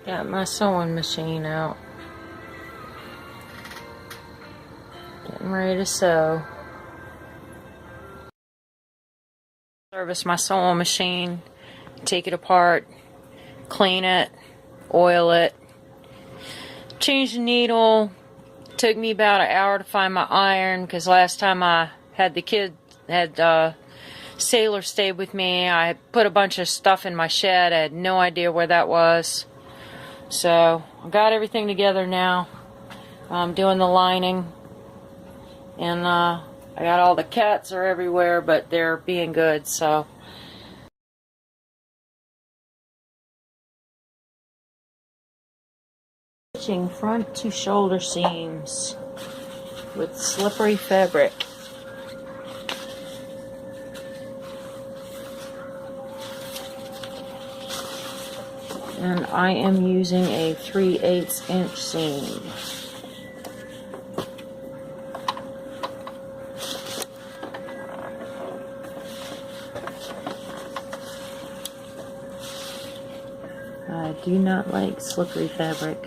Got my sewing machine out. Getting ready to sew. Service my sewing machine. Take it apart. Clean it. Oil it. Change the needle. Took me about an hour to find my iron because last time I had the kid Sailor stayed with me. I put a bunch of stuff in my shed. I had no idea where that was. So I got everything together now. I'm doing the lining. And I got all the cats are everywhere, but they're being good, so. Stitching front to shoulder seams with slippery fabric. And I am using a 3/8 inch seam. I do not like slippery fabric.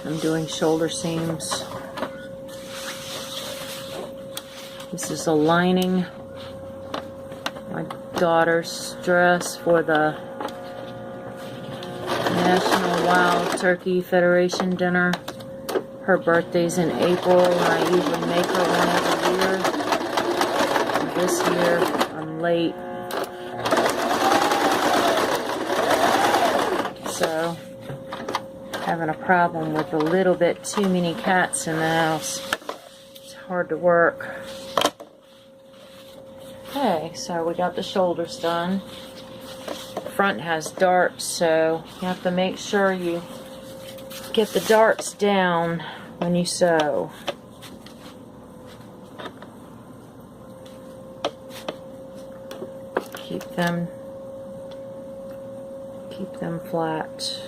I'm doing shoulder seams. This is a lining. My daughter's dress for the National Wild Turkey Federation dinner. Her birthday's in April, and I usually make her one every year. This year, I'm late. So, having a problem with a little bit too many cats in the house. It's hard to work. Okay, so we got the shoulders done. The front has darts, so you have to make sure you get the darts down when you sew. Keep them flat.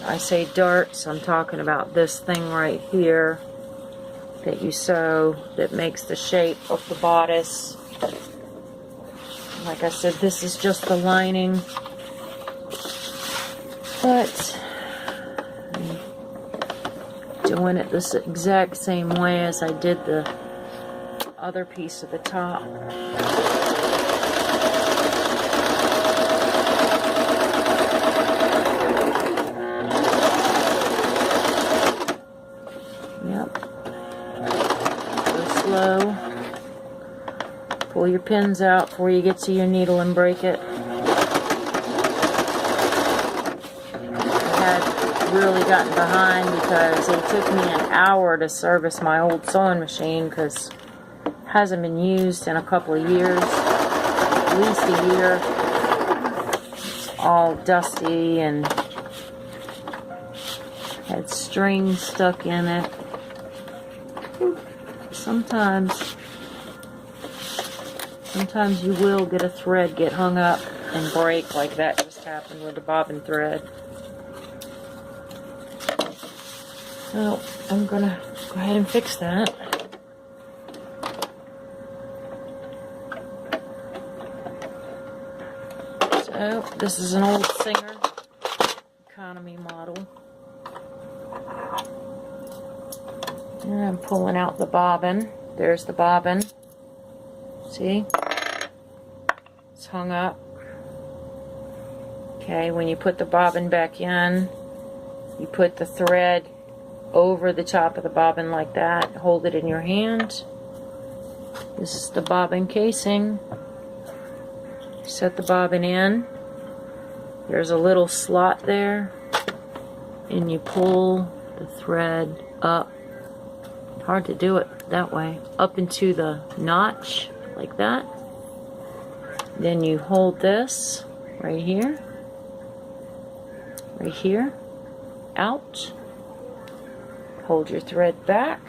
I say darts, I'm talking about this thing right here that you sew that makes the shape of the bodice. Like I said, this is just the lining, but I'm doing it this exact same way as I did the other piece of the top. Slow. Pull your pins out before you get to your needle and break it. I had really gotten behind because it took me an hour to service my old sewing machine because it hasn't been used in a couple of years, at least a year. It's all dusty and had strings stuck in it. Sometimes you will get a thread get hung up and break like that just happened with the bobbin thread. So I'm gonna go ahead and fix that. So this is an old Singer economy model. And I'm pulling out the bobbin. There's the bobbin. See? It's hung up. Okay, when you put the bobbin back in, you put the thread over the top of the bobbin like that. Hold it in your hand. This is the bobbin casing. Set the bobbin in. There's a little slot there, and you pull the thread up. Hard to do it that way. Up into the notch like that. Then you hold this right here, out. Hold your thread back.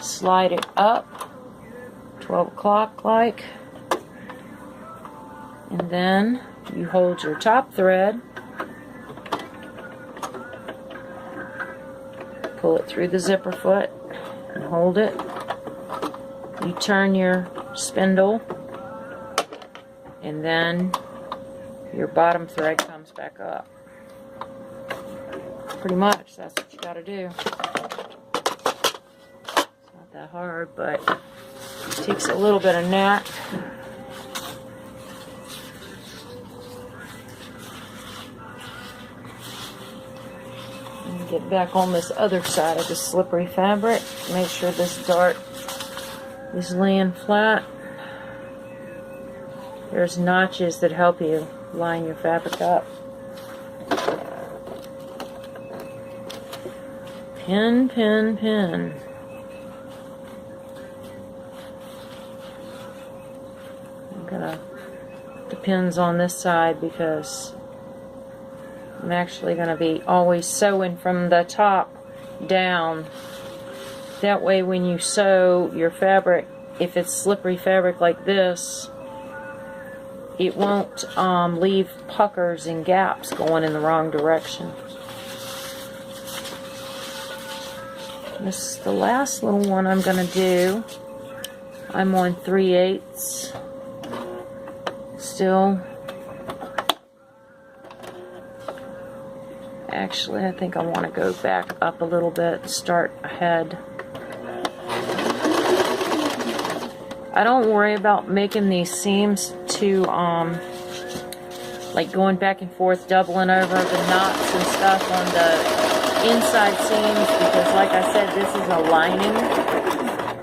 Slide it up, 12 o'clock like. And then you hold your top thread, pull it through the zipper foot and hold it. You turn your spindle, and then your bottom thread comes back up. Pretty much, that's what you gotta do. It's not that hard, but it takes a little bit of knack. And get back on this other side of the slippery fabric. Make sure this dart is laying flat. There's notches that help you line your fabric up. Pin, pin, pin. I'm gonna put the pins on this side because I'm actually gonna be always sewing from the top down. That way when you sew your fabric, if it's slippery fabric like this, it won't leave puckers and gaps going in the wrong direction. This is the last little one I'm going to do. I'm on 3/8 still. Actually, I think I want to go back up a little bit, start ahead. I don't worry about making these seams too, like going back and forth, doubling over the knots and stuff on the inside seams, because like I said, this is a lining,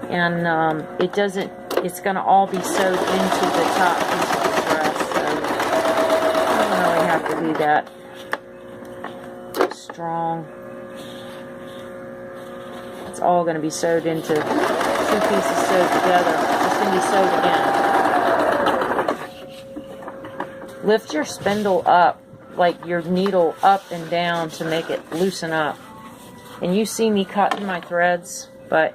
and it doesn't, it's going to all be sewed into the top piece of the dress, so I don't really have to do that strong. It's all going to be sewed into two pieces sewed together. It's going to be sewed again. Lift your spindle up, like your needle up and down, to make it loosen up. And you see me cutting my threads, but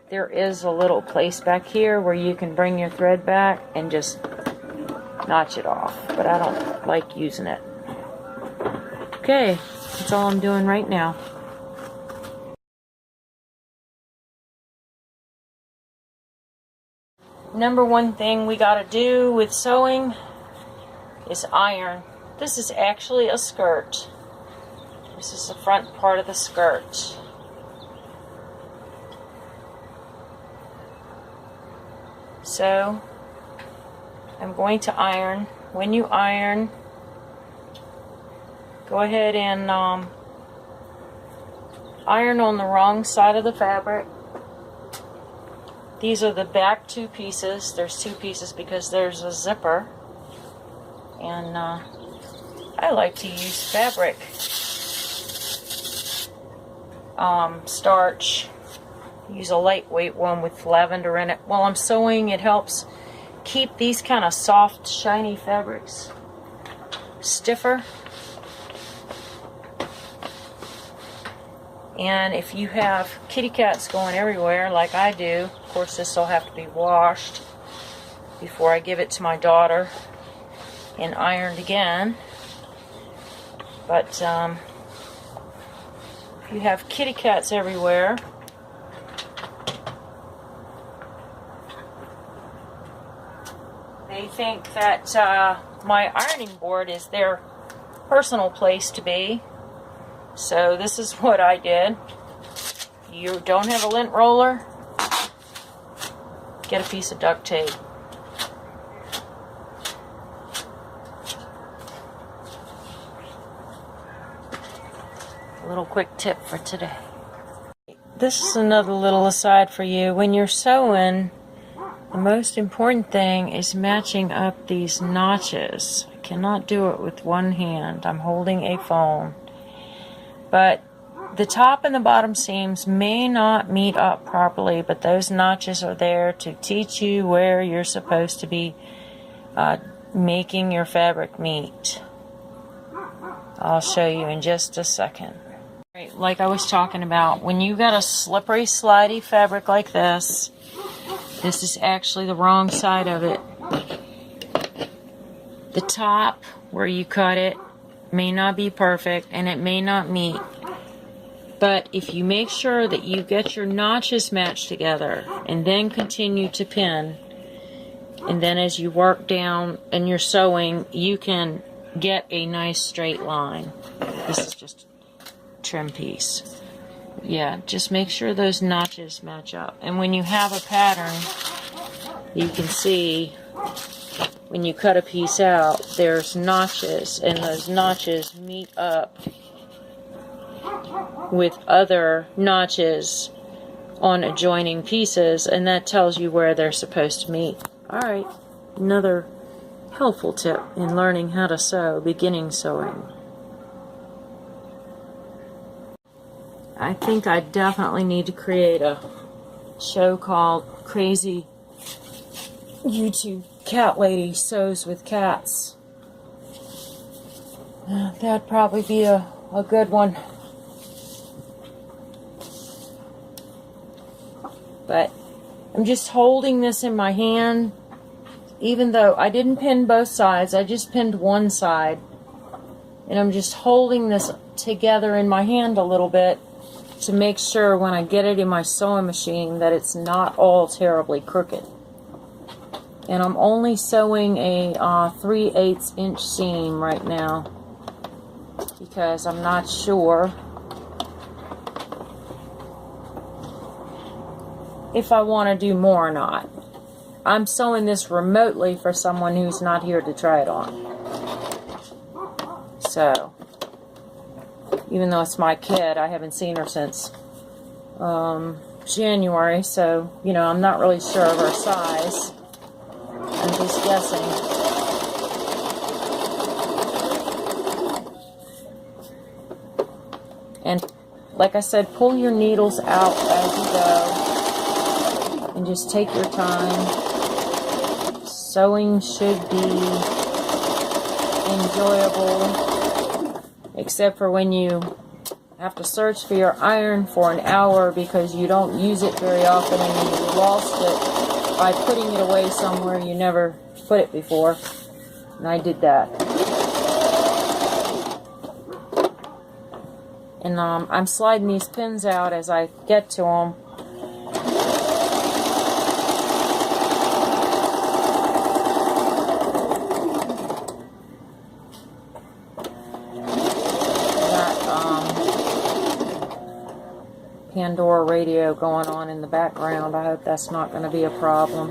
there is a little place back here where you can bring your thread back and just notch it off, but I don't like using it. Okay, that's all I'm doing right now. Number one thing we gotta do with sewing is iron. This is actually a skirt. This is the front part of the skirt. So, I'm going to iron. When you iron, go ahead and iron on the wrong side of the fabric. These are the back two pieces. There's two pieces because there's a zipper. And I like to use fabric starch. Use a lightweight one with lavender in it. While I'm sewing, it helps keep these kind of soft, shiny fabrics stiffer. And if you have kitty cats going everywhere like I do, of course this will have to be washed before I give it to my daughter and ironed again. But if you have kitty cats everywhere, they think that my ironing board is their personal place to be. So this is what I did. you don't have a lint roller, get a piece of duct tape. A little quick tip for today. This is another little aside for you. When you're sewing, the most important thing is matching up these notches. I cannot do it with one hand. I'm holding a phone. But the top and the bottom seams may not meet up properly, but those notches are there to teach you where you're supposed to be making your fabric meet. I'll show you in just a second. Like I was talking about, when you got a slippery, slidey fabric like this is actually the wrong side of it. The top, where you cut it, may not be perfect and it may not meet. But if you make sure that you get your notches matched together and then continue to pin, and then as you work down and you're sewing, you can get a nice straight line. This is just trim piece. Yeah, just make sure those notches match up. And when you have a pattern, you can see when you cut a piece out, there's notches, and those notches meet up with other notches on adjoining pieces, and that tells you where they're supposed to meet. Alright, another helpful tip in learning how to sew, beginning sewing. I think I definitely need to create a show called Crazy YouTube Cat Lady Sews with Cats. That'd probably be a good one. But I'm just holding this in my hand, even though I didn't pin both sides, I just pinned one side. And I'm just holding this together in my hand a little bit to make sure when I get it in my sewing machine that it's not all terribly crooked. And I'm only sewing a 3/8 inch seam right now because I'm not sure if I want to do more or not. I'm sewing this remotely for someone who's not here to try it on. So, even though it's my kid, I haven't seen her since January, so, you know, I'm not really sure of her size. I'm just guessing. And, like I said, pull your needles out as you go. And just take your time. Sewing should be enjoyable, except for when you have to search for your iron for an hour because you don't use it very often and you lost it by putting it away somewhere you never put it before. And I did that. And I'm sliding these pins out as I get to them. Pandora radio going on in the background. I hope that's not going to be a problem.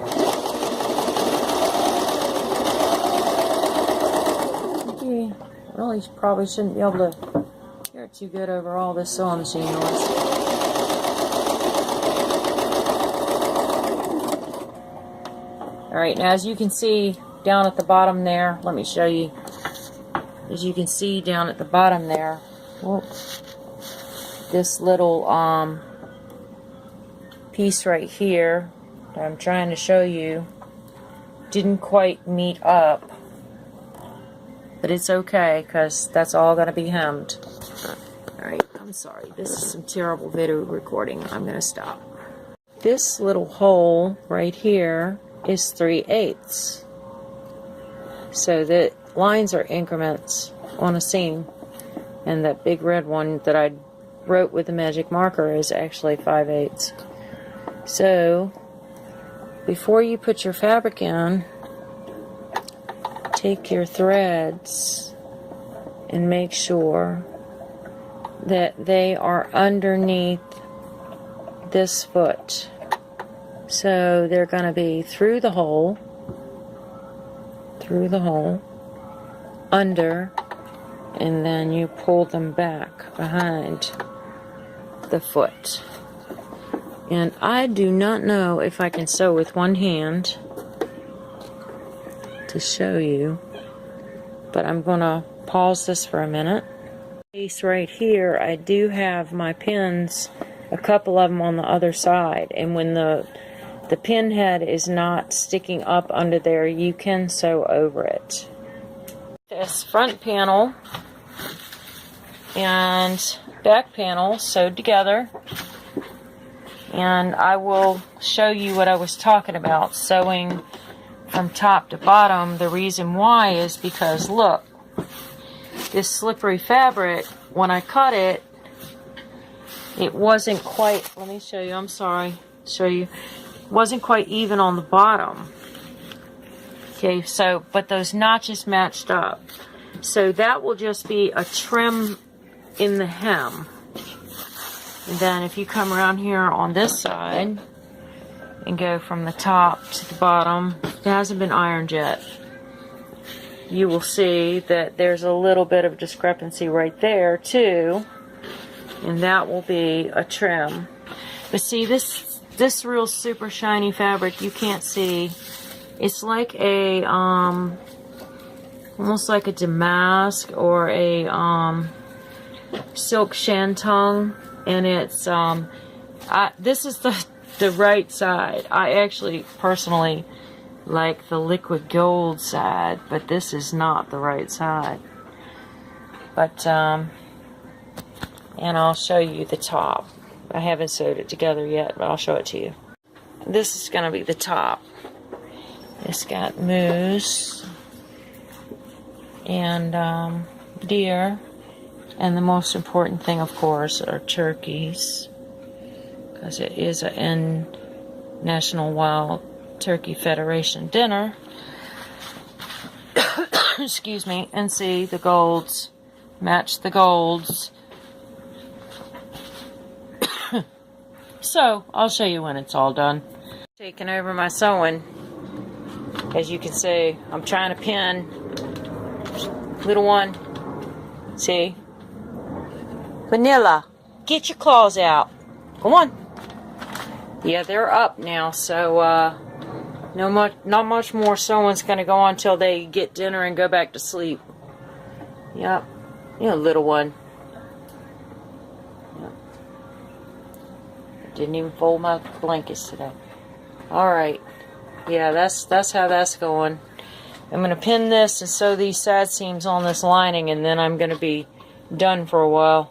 You really probably shouldn't be able to hear it too good over all this sewing machine noise. Alright, now as you can see down at the bottom there, let me show you. As you can see down at the bottom there, whoops, this little piece right here that I'm trying to show you didn't quite meet up, but it's okay because that's all going to be hemmed. Alright, I'm sorry, this is some terrible video recording. I'm going to stop. This little hole right here is 3/8, so the lines are increments on a seam, and that big red one that I wrote with the magic marker is actually 5/8. So before you put your fabric in, take your threads and make sure that they are underneath this foot. So they're going to be through the hole, under, and then you pull them back behind the foot. And I do not know if I can sew with one hand to show you, but I'm going to pause this for a minute. Piece right here, I do have my pins, a couple of them on the other side, and when the pin head is not sticking up under there, you can sew over it. This front panel and back panel sewed together, and I will show you what I was talking about, sewing from top to bottom. The reason why is because, look, this slippery fabric, when I cut it, it wasn't quite, let me show you, I'm sorry, show you, wasn't quite even on the bottom. Okay, so, but those notches matched up. So that will just be a trim in the hem. And then if you come around here on this side and go from the top to the bottom, it hasn't been ironed yet. You will see that there's a little bit of discrepancy right there too, and that will be a trim. But see, this real super shiny fabric, you can't see. It's like a almost like a damask or a silk shantung, and it's this is the right side. I actually personally like the liquid gold side, but this is not the right side. But and I'll show you the top. I haven't sewed it together yet, but I'll show it to you. This is going to be the top. It's got moose and deer, and the most important thing, of course, are turkeys, because it is a National Wild Turkey Federation dinner. Excuse me. And see, the golds match the golds. So I'll show you when it's all done. Taking over my sewing. As you can see, I'm trying to pin. Little one, see? Vanilla, get your claws out. Come on. Yeah, they're up now, so not much more sewing's gonna go on until they get dinner and go back to sleep. Yep, you little one. Yep. Didn't even fold my blankets today. All right, yeah, that's how that's going. I'm gonna pin this and sew these side seams on this lining, and then I'm gonna be done for a while.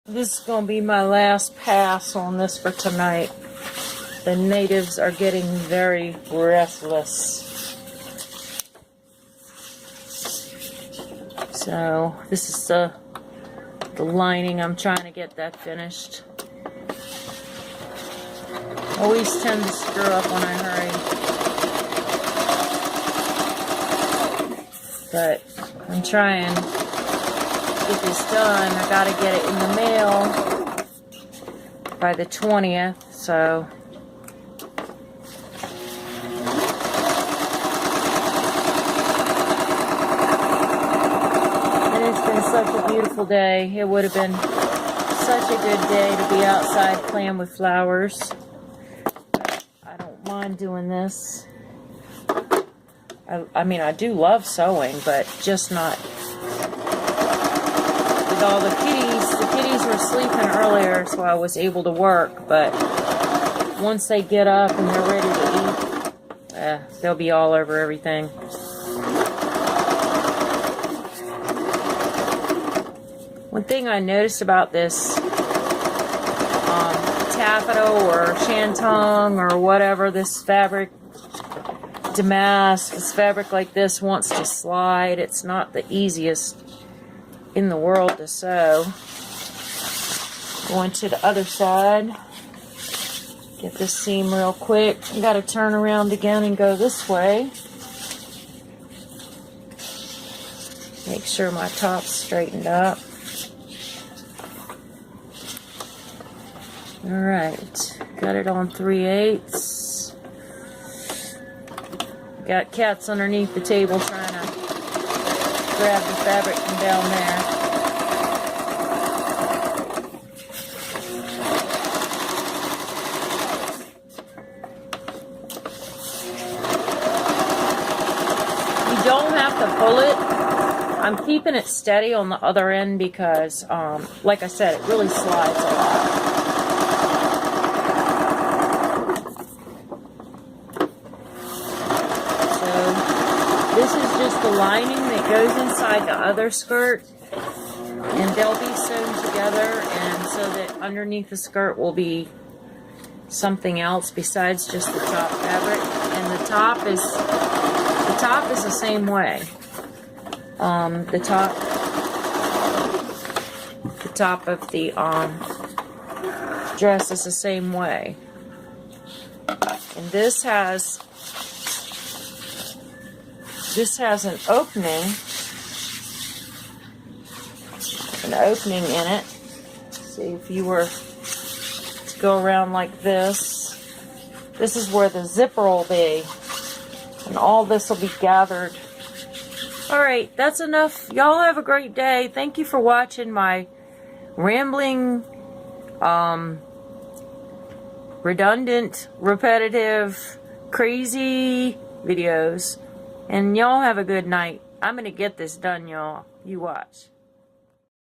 This is gonna be my last pass on this for tonight. The natives are getting very restless. So this is the lining. I'm trying to get that finished. Always tend to screw up when I hurry. But I'm trying to get this done. I gotta get it in the mail by the 20th, so and it's been such a beautiful day. It would have been such a good day to be outside playing with flowers. But I don't mind doing this. I mean, I do love sewing, but just not with all the kitties. The kitties were sleeping earlier, so I was able to work, but once they get up and they're ready to eat, they'll be all over everything. One thing I noticed about this taffeta or shantung or whatever, this fabric, damask, this fabric like this wants to slide. It's not the easiest in the world to sew. Going to the other side. Get this seam real quick. You got to turn around again and go this way. Make sure my top's straightened up. Alright, got it on 3/8. Got cats underneath the table trying to grab the fabric from down there. You don't have to pull it. I'm keeping it steady on the other end because, like I said, it really slides a lot. So this is just the lining that goes inside the other skirt, and they'll be sewn together, and so that underneath the skirt will be something else besides just the top fabric. And the top is the same way. The top of the dress is the same way. And this has an opening in it. See, if you were to go around like this is where the zipper will be, and all this will be gathered. Alright, that's enough. Y'all have a great day. Thank you for watching my rambling, redundant, repetitive, crazy videos. And y'all have a good night. I'm going to get this done, y'all. You watch.